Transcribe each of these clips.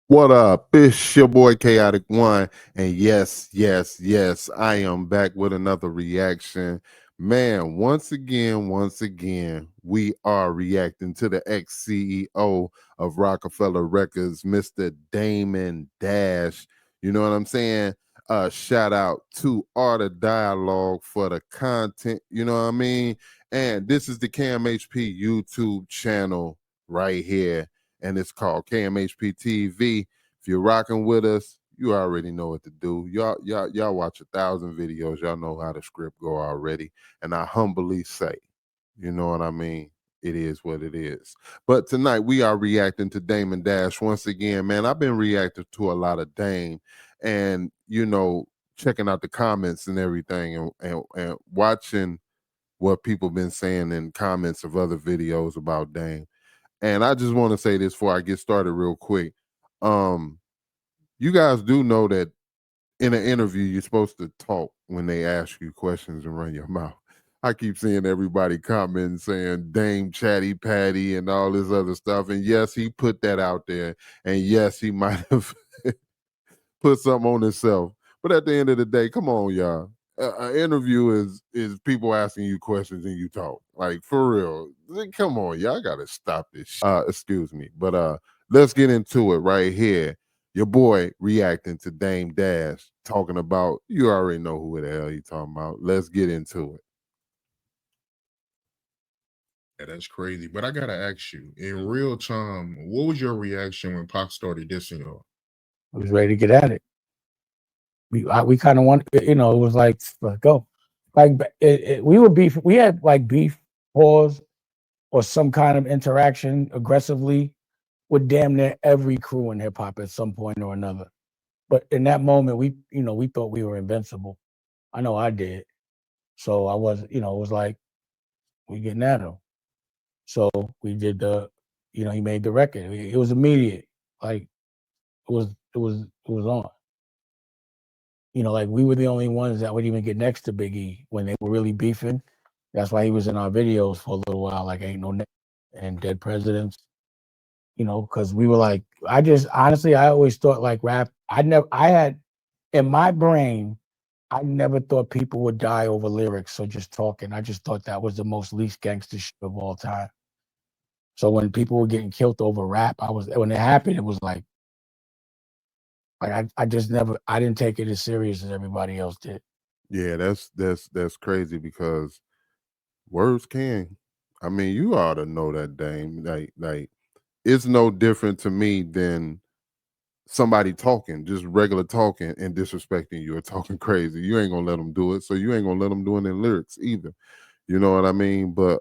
What up? It's your boy Chaotic One. And yes, I am back with another reaction. Man, once again, we are reacting to the ex-CEO of Roc-A-Fella Records, Mr. Damon Dash. You know what I'm saying? Shout out to Art of Dialogue for the content, you know what I mean? And this is the KMHP YouTube channel right here, and it's called KMHP TV. If you're rocking with us, you already know what to do. Y'all watch 1,000 videos. Y'all know how the script go already. And I humbly say, you know what I mean? It is what it is. But tonight we are reacting to Damon Dash once again. Man, I've been reacting to a lot of Dame, and checking out the comments and everything, and watching what people been saying in comments of other videos about Dame. And I just want to say this before I get started real quick. Um, you guys do know that in an interview, you're supposed to talk when they ask you questions and run your mouth. I keep seeing everybody commenting saying Dame Chatty Patty and all this other stuff. And yes, he put that out there. And yes, he might have put something on himself. But at the end of the day, come on, y'all. An interview is people asking you questions and you talk. Like, for real. Come on, y'all gotta stop this. Excuse me. But let's get into it right here. Your boy reacting to Dame Dash, talking about, you already know who the hell he talking about. Let's get into it. Yeah, that's crazy. But I gotta ask you, in real time, what was your reaction when Pac started dissing y'all? I was ready to get at it. We kind of want, it was like, let's go. Like we would beef. We had like beef, pause, or some kind of interaction aggressively with damn near every crew in hip hop at some point or another. But in that moment, we thought we were invincible. I know I did. So I was, it was like we getting at him. So we did he made the record. It was immediate. Like it was on. Like we were the only ones that would even get next to Big E when they were really beefing. That's why he was in our videos for a little while, like Ain't No and Dead Presidents. Because we were like, I always thought like rap. I had in my brain, I never thought people would die over lyrics or just talking. I just thought that was the most least gangster shit of all time. So when people were getting killed over rap, when it happened, it was like I just never, I didn't take it as serious as everybody else did. Yeah, that's crazy because words can. I mean, you ought to know that, Dame. Like it's no different to me than somebody talking, just regular talking and disrespecting you or talking crazy. You ain't gonna let them do it, so you ain't gonna let them do it in lyrics either. You know what I mean? But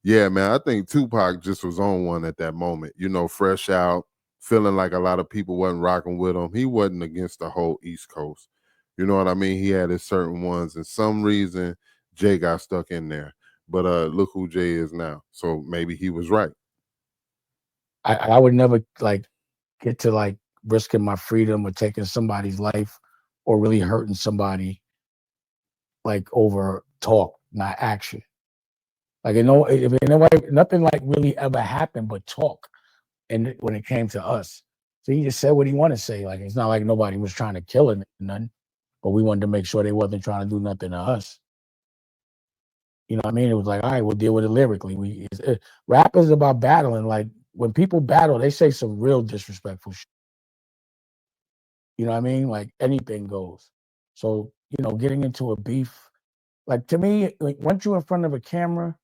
yeah, man, I think Tupac just was on one at that moment. Fresh out, feeling like a lot of people wasn't rocking with him. He wasn't against the whole East Coast. You know what I mean? He had his certain ones, and some reason Jay got stuck in there. But look who Jay is now. So maybe he was right. I would never like get to like risking my freedom or taking somebody's life or really hurting somebody like over talk, not action. Like if nothing like really ever happened but talk. And when it came to us, so he just said what he wanted to say. Like it's not like nobody was trying to kill him, nothing, but we wanted to make sure they wasn't trying to do nothing to us. You know what I mean? It was like, all right, we'll deal with it lyrically. Rap is about battling. Like when people battle, they say some real disrespectful shit. You know what I mean? Like anything goes. So, getting into a beef, like to me, like once you're in front of a camera,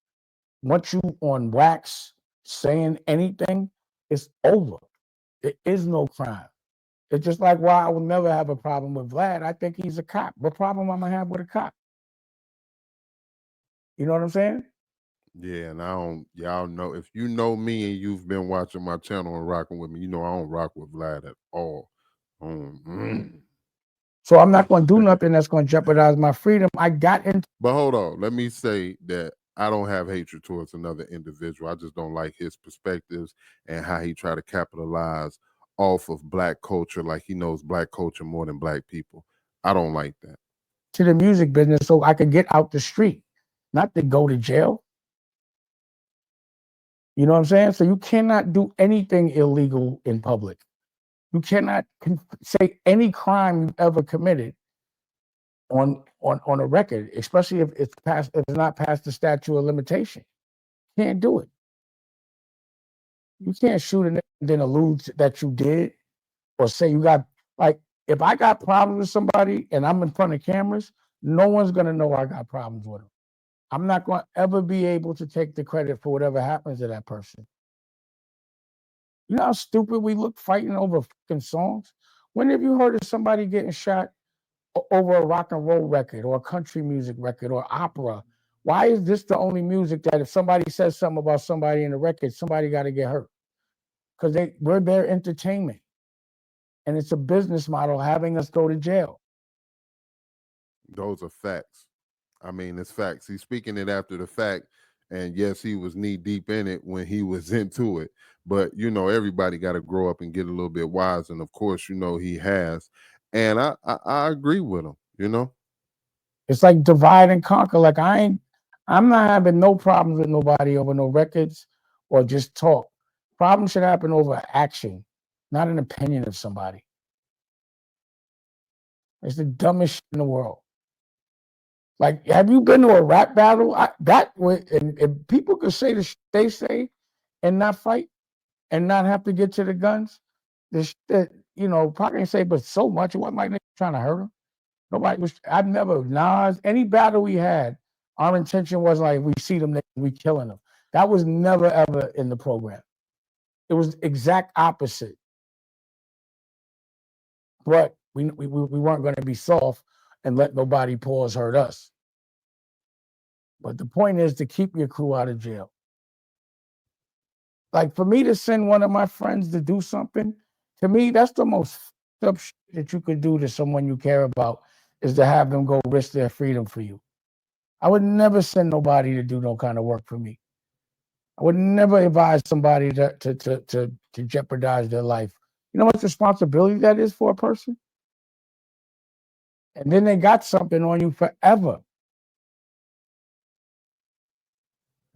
once you on wax saying anything, it's over. There is no crime. It's just like why I would never have a problem with Vlad. I think he's a cop. What problem am I have with a cop? You know what I'm saying? Yeah, and I don't, y'all know, if you know me and you've been watching my channel and rocking with me, you know I don't rock with Vlad at all. Mm. So I'm not going to do nothing that's going to jeopardize my freedom. I got into. But hold on, let me say that I don't have hatred towards another individual. I just don't like his perspectives and how he try to capitalize off of black culture, like he knows black culture more than black people. I don't like that. To the music business so I could get out the street, not to go to jail. You know what I'm saying? So you cannot do anything illegal in public. You cannot say any crime you've ever committed on a record, especially if it's not past the statute of limitation. You can't do it. You can't shoot and then allude that you did, or say you got, like, if I got problems with somebody and I'm in front of cameras, no one's gonna know I got problems with them. I'm not gonna ever be able to take the credit for whatever happens to that person. You know how stupid we look fighting over fucking songs? When have you heard of somebody getting shot over a rock and roll record or a country music record or opera? Why is this the only music that if somebody says something about somebody in the record, somebody got to get hurt? Because we're their entertainment. And it's a business model having us go to jail. Those are facts. I mean, it's facts. He's speaking it after the fact. And yes, he was knee deep in it when he was into it. But, you know, everybody got to grow up and get a little bit wise. And of course, you know, he has. And I agree with him, you know. It's like divide and conquer. Like I'm not having no problems with nobody over no records or just talk. Problems should happen over action, not an opinion of somebody. It's the dumbest shit in the world. Like, have you been to a rap battle? And people could say the shit they say and not fight and not have to get to the guns. The shit, you know, probably can say, but so much. It wasn't like they trying to hurt him. Nobody was. I've never Nas. Any battle we had, our intention was like, we see them, we killing them. That was never ever in the program. It was exact opposite. But we weren't going to be soft and let nobody pause hurt us. But the point is to keep your crew out of jail. Like, for me to send one of my friends to do something, to me, that's the most up shit that you could do to someone you care about, is to have them go risk their freedom for you. I would never send nobody to do no kind of work for me. I would never advise somebody to jeopardize their life. You know what responsibility that is for a person? And then they got something on you forever.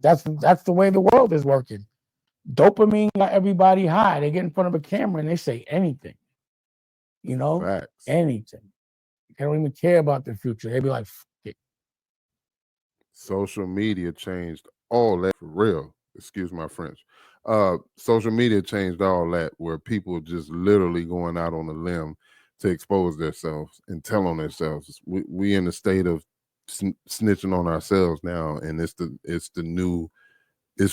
That's the way the world is working. Dopamine got everybody high. They get in front of a camera and they say anything. You know? Facts. Anything. They don't even care about the future. They be like, fuck it. Social media changed all that, for real. Excuse my French. Social media changed all that, where people just literally going out on a limb to expose themselves and tell on themselves. We in a state of snitching on ourselves now, and it's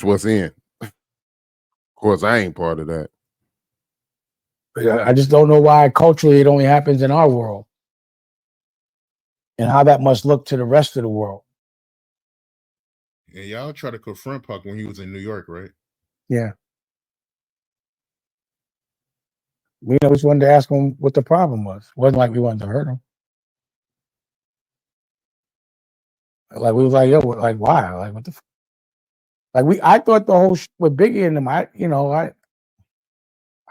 what's in. Of course, I ain't part of that. I just don't know why culturally it only happens in our world, and how that must look to the rest of the world. And y'all try to confront Pac when he was in New York, right? Yeah. We always wanted to ask him what the problem was. It wasn't like we wanted to hurt him. Like, we was like, yo, like, why? Like, what the fuck? Like, I thought the whole shit with Biggie and them, I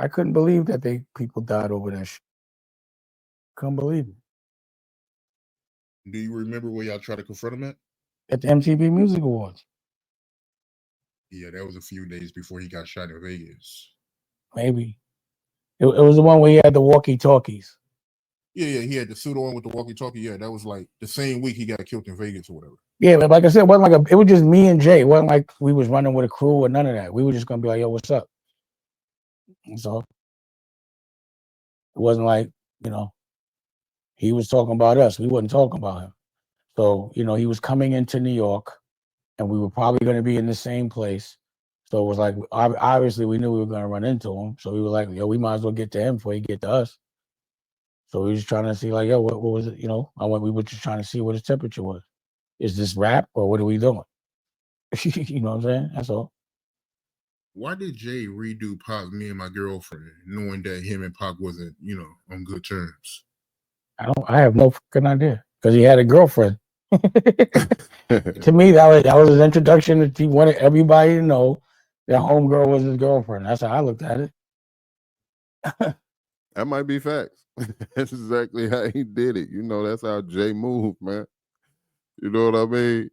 couldn't believe that people died over that shit. Couldn't believe it. Do you remember where y'all tried to confront him at? At the MTV Music Awards. Yeah, that was a few days before he got shot in Vegas. Maybe. It was the one where he had the walkie-talkies. Yeah, he had the suit on with the walkie-talkie. Yeah, that was like the same week he got killed in Vegas or whatever. Yeah, but like I said, it wasn't like it was just me and Jay. It wasn't like we was running with a crew or none of that. We were just gonna be like, yo, what's up? So it wasn't like, he was talking about us. We wasn't talking about him. So, he was coming into New York and we were probably going to be in the same place. So it was like, obviously we knew we were going to run into him. So we were like, yo, we might as well get to him before he get to us. So we were just trying to see, like, yo, what was it? We were just trying to see what his temperature was. Is this rap or what are we doing? You know what I'm saying? That's all. Why did Jay redo Pac, Me and My Girlfriend, knowing that him and Pac wasn't, on good terms? I have no fucking idea. Because he had a girlfriend. To me, that was his introduction. That he wanted everybody to know that homegirl was his girlfriend. That's how I looked at it. That might be facts. That's exactly how he did it. That's how Jay moved, man. You know what I mean?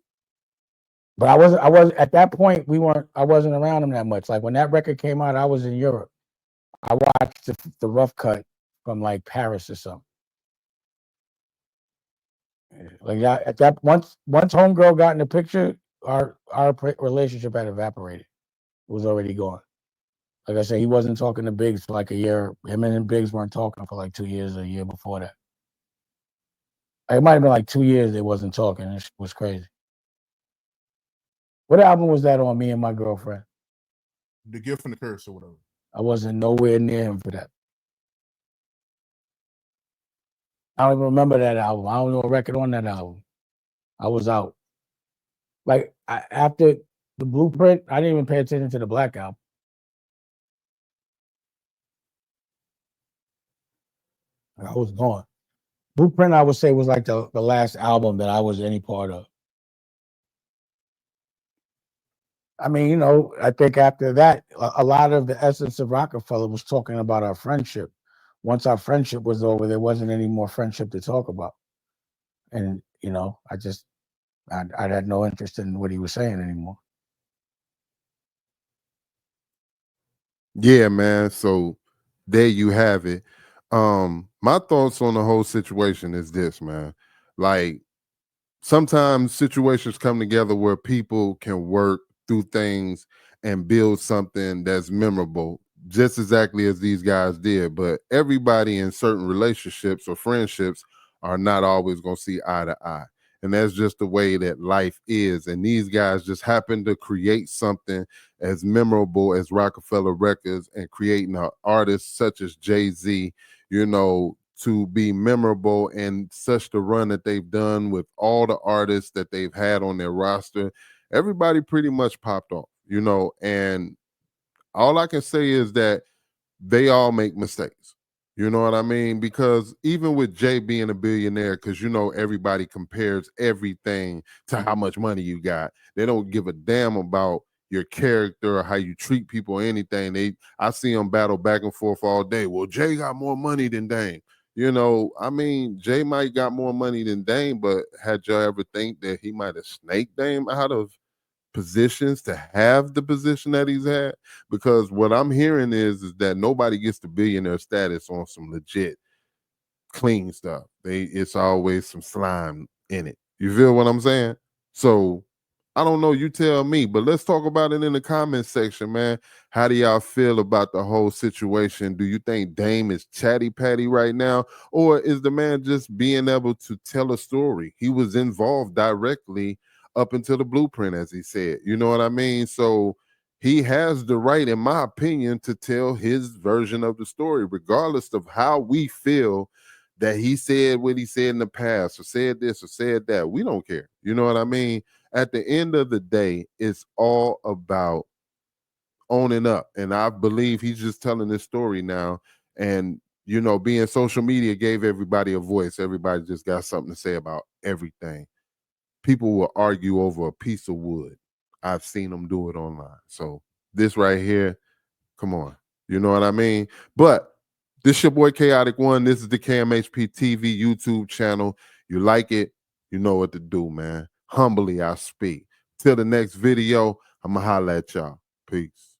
But I was at that point, I wasn't around him that much. Like when that record came out, I was in Europe. I watched the rough cut from like Paris or something. Like that, at that once homegirl got in the picture, our relationship had evaporated. It was already gone. Like I said, he wasn't talking to Biggs for like a year. Him and Biggs weren't talking for like 2 years, a year before that. Like, it might have been like 2 years they wasn't talking. It was crazy. What album was that on? Me and My Girlfriend. The Gift and the Curse or whatever. I wasn't nowhere near him for that. I don't even remember that album. I don't know a record on that album. I was out. Like after the Blueprint, I didn't even pay attention to the Black album. I was gone. Blueprint, I would say, was like the last album that I was any part of. I mean, you know, I think after that, a lot of the essence of Roc-A-Fella was talking about our friendship. Once our friendship was over, there wasn't any more friendship to talk about. And, you know, I had no interest in what he was saying anymore. Yeah, man. So there you have it. My thoughts on the whole situation is this, man. Like, sometimes situations come together where people can work through things and build something that's memorable, just exactly as these guys did. But everybody in certain relationships or friendships are not always going to see eye to eye. And that's just the way that life is. And these guys just happen to create something as memorable as Roc-A-Fella Records and creating artists such as Jay-Z, you know, to be memorable and such the run that they've done with all the artists that they've had on their roster. Everybody pretty much popped off, you know, and all I can say is that they all make mistakes. You know what I mean? Because even with Jay being a billionaire, because you know everybody compares everything to how much money you got. They don't give a damn about your character or how you treat people or anything. I see them battle back and forth all day. Well, Jay got more money than Dame. You know, I mean, Jay might got more money than Dame, but had y'all ever think that he might have snaked Dame out of positions to have the position that he's had? Because what I'm hearing is that nobody gets the billionaire status on some legit clean stuff. It's always some slime in it. You feel what I'm saying? So I don't know, you tell me, but let's talk about it in the comment section, man. How do y'all feel about the whole situation? Do you think Dame is chatty patty right now, or is the man just being able to tell a story? He was involved directly up until the Blueprint, as he said. You know what I mean? So he has the right, in my opinion, to tell his version of the story, regardless of how we feel that he said what he said in the past or said this or said that. We don't care. You know what I mean? At the end of the day, it's all about owning up. And I believe he's just telling this story now. And, you know, being social media gave everybody a voice. Everybody just got something to say about everything. People will argue over a piece of wood. I've seen them do it online. So this right here, come on. You know what I mean? But this your boy Chaotic One. This is the KMHP TV YouTube channel. You like it, you know what to do, man. Humbly I speak. Till the next video, I'ma holla at y'all. Peace.